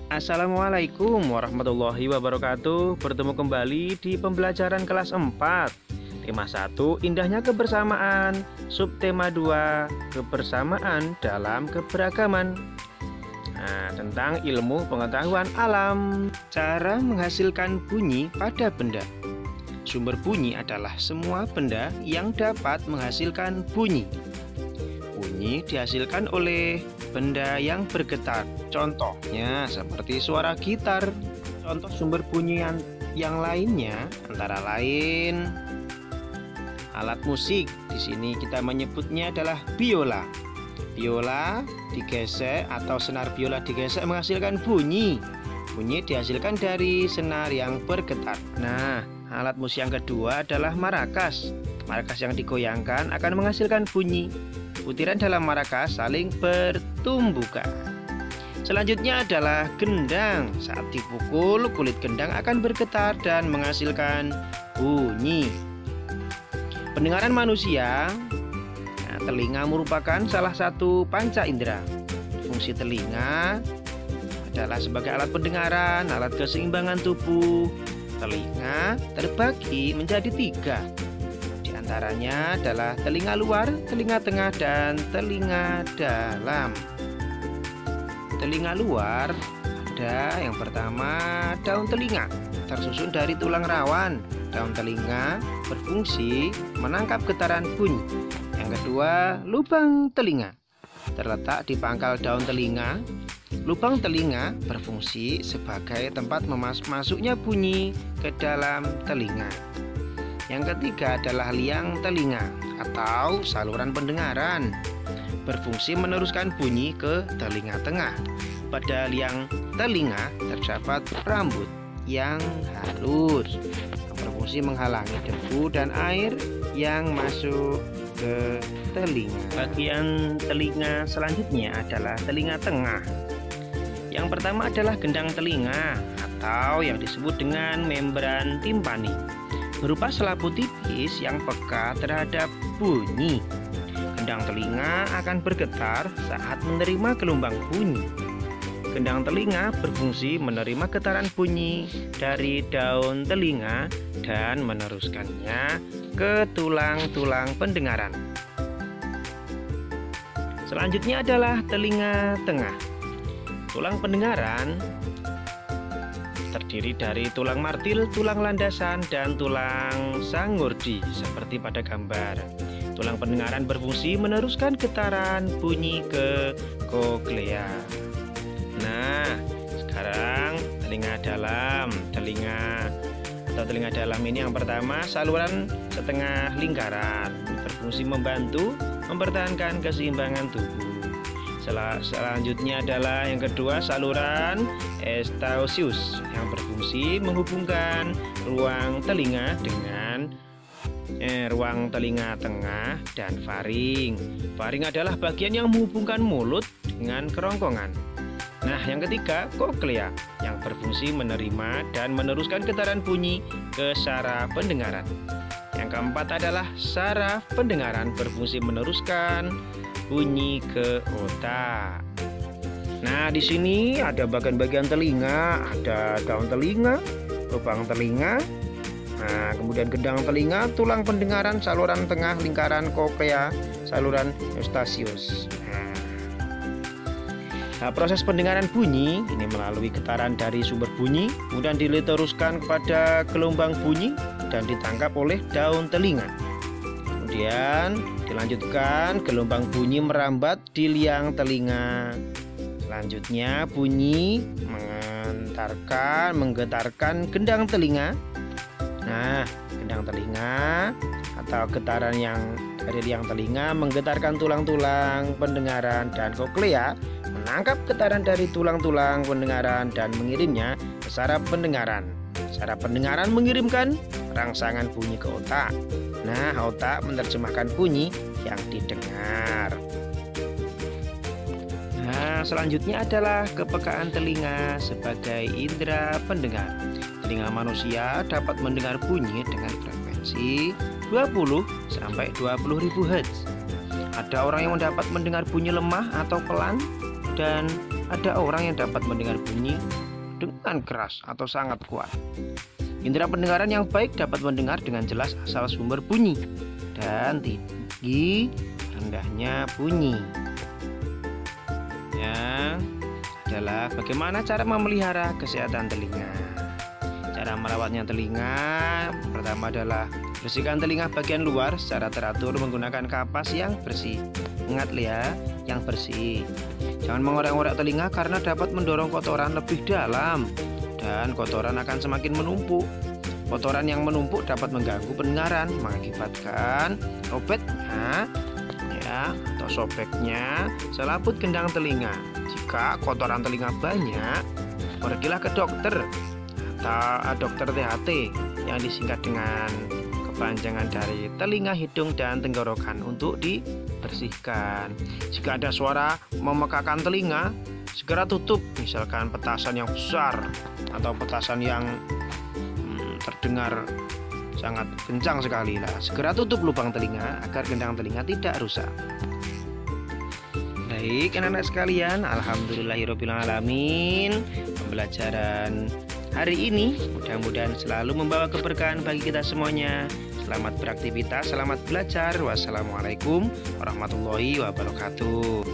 Assalamualaikum warahmatullahi wabarakatuh. Bertemu kembali di pembelajaran kelas 4. Tema 1, indahnya kebersamaan. Subtema 2, kebersamaan dalam keberagaman. Tentang ilmu pengetahuan alam. Cara menghasilkan bunyi pada benda. Sumber bunyi adalah semua benda yang dapat menghasilkan bunyi. Bunyi dihasilkan oleh benda yang bergetar. Contohnya seperti suara gitar. Contoh sumber bunyi yang lainnya antara lain alat musik. Di sini kita menyebutnya adalah biola. Biola digesek atau senar biola digesek menghasilkan bunyi. Bunyi dihasilkan dari senar yang bergetar. Nah, alat musik yang kedua adalah marakas. Marakas yang digoyangkan akan menghasilkan bunyi. Butiran dalam marakas saling bertumbukan. Selanjutnya adalah gendang. Saat dipukul, kulit gendang akan bergetar dan menghasilkan bunyi. Pendengaran manusia. Telinga merupakan salah satu panca indera. Fungsi telinga adalah sebagai alat pendengaran, alat keseimbangan tubuh. Telinga terbagi menjadi 3. Antaranya adalah telinga luar, telinga tengah, dan telinga dalam. Telinga luar ada yang pertama daun telinga, tersusun dari tulang rawan. Daun telinga berfungsi menangkap getaran bunyi. Yang kedua, lubang telinga, terletak di pangkal daun telinga. Lubang telinga berfungsi sebagai tempat masuknya bunyi ke dalam telinga. Yang ketiga adalah liang telinga atau saluran pendengaran, berfungsi meneruskan bunyi ke telinga tengah. Pada liang telinga terdapat rambut yang halus yang berfungsi menghalangi debu dan air yang masuk ke telinga. Bagian telinga selanjutnya adalah telinga tengah. Yang pertama adalah gendang telinga atau yang disebut dengan membran timpani, berupa selaput tipis yang peka terhadap bunyi. Gendang telinga akan bergetar saat menerima gelombang bunyi. Gendang telinga berfungsi menerima getaran bunyi dari daun telinga dan meneruskannya ke tulang-tulang pendengaran. Selanjutnya adalah telinga tengah. Tulang pendengaran terdiri dari tulang martil, tulang landasan, dan tulang sangurdi seperti pada gambar. Tulang pendengaran berfungsi meneruskan getaran bunyi ke koklea. Nah, sekarang telinga dalam. Telinga dalam ini yang pertama saluran setengah lingkaran, berfungsi membantu mempertahankan keseimbangan tubuh. Selanjutnya adalah yang kedua saluran Eustachius yang berfungsi menghubungkan ruang telinga dengan ruang telinga tengah dan faring. Faring adalah bagian yang menghubungkan mulut dengan kerongkongan. Nah, yang ketiga koklea yang berfungsi menerima dan meneruskan getaran bunyi ke saraf pendengaran. Yang keempat adalah saraf pendengaran berfungsi meneruskan bunyi ke otak. Nah, di sini ada bagian-bagian telinga, ada daun telinga, lubang telinga, kemudian gendang telinga, tulang pendengaran, saluran tengah lingkaran koklea, saluran Eustachius. Nah, proses pendengaran bunyi ini melalui getaran dari sumber bunyi, kemudian diteruskan kepada gelombang bunyi dan ditangkap oleh daun telinga. Kemudian dilanjutkan gelombang bunyi merambat di liang telinga. Selanjutnya bunyi menggetarkan gendang telinga. Nah, gendang telinga atau getaran yang dari liang telinga menggetarkan tulang-tulang pendengaran dan koklea, menangkap getaran dari tulang-tulang pendengaran dan mengirimnya ke saraf pendengaran. Saraf pendengaran mengirimkan rangsangan bunyi ke otak. Nah, otak menerjemahkan bunyi yang didengar. Nah, selanjutnya adalah kepekaan telinga sebagai indera pendengar. Telinga manusia dapat mendengar bunyi dengan frekuensi 20 sampai 20.000 Hz. Ada orang yang dapat mendengar bunyi lemah atau pelan dan ada orang yang dapat mendengar bunyi dengan keras atau sangat kuat. Indera pendengaran yang baik dapat mendengar dengan jelas asal sumber bunyi dan tinggi rendahnya bunyi. Yang adalah bagaimana cara memelihara kesehatan telinga. Cara merawatnya telinga, pertama adalah bersihkan telinga bagian luar secara teratur menggunakan kapas yang bersih. Ingat ya, yang bersih. Jangan mengorek-orek telinga karena dapat mendorong kotoran lebih dalam dan kotoran akan semakin menumpuk. Kotoran yang menumpuk dapat mengganggu pendengaran, mengakibatkan robeknya atau sobeknya selaput gendang telinga. Jika kotoran telinga banyak, pergilah ke dokter atau dokter THT yang disingkat dengan kepanjangan dari telinga, hidung, dan tenggorokan untuk dibersihkan. Jika ada suara memekakan telinga, segera tutup, misalkan petasan yang besar atau petasan yang terdengar sangat kencang sekali. Segera tutup lubang telinga agar gendang telinga tidak rusak. Baik anak-anak sekalian, alhamdulillahirobbilalamin, pembelajaran hari ini mudah-mudahan selalu membawa keberkahan bagi kita semuanya. Selamat beraktivitas, selamat belajar. Wassalamualaikum warahmatullahi wabarakatuh.